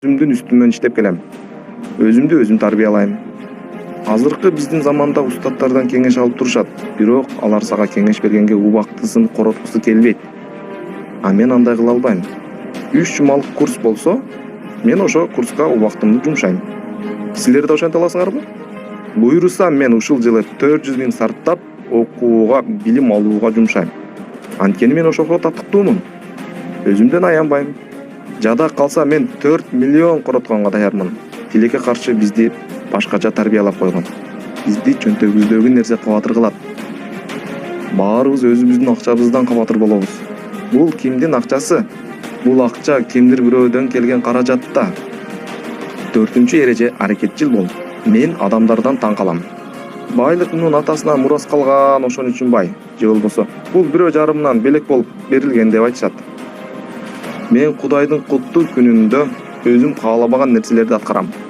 өзүмдүн үстүмөн иштеп келем. Өзүмдү өзүм тарбиялайм. Азыркы биздин заманда устаттардан кеңеш алып турушат, бирок алар сага кеңеш бергенге убактысын короткусу келбейт. А мен андай кыла албайм. 3 жумалык курс болсо, мен ошо курска убактымды жумшайм. Силер да ошентип аласыңарбы? Буйруса мен ушул жылы 400 000 сарптап окууга, билим алууга жумшайм. Анткени мен ошого татыктуумун. Өзүмдөн аянбайм. Жада калса мен 4 миллион коротконго даярмын. Тилекке каршы бизди башкача тарбиялап койгон. Бизди чөнтөгүбүздөгү нерсе кабатыр кылат. Баарыбыз өзүбүздүн акчабыздан кабатыр болобуз. Бул кимдин акчасы? Бул акча кимдир бирөөдөн келген каражатта. 4-чү эреже аракетчил бол. Мен адамдардан таң калам. Байлык мунун атасынан мурас калган, ошон үчүн бай. Же болбосо бул бирөө жарымынан белек болуп берилген деп айтышат. Мен Кудайдын куттуу күнүндө өзүм каалабаган нерселерди аткарам.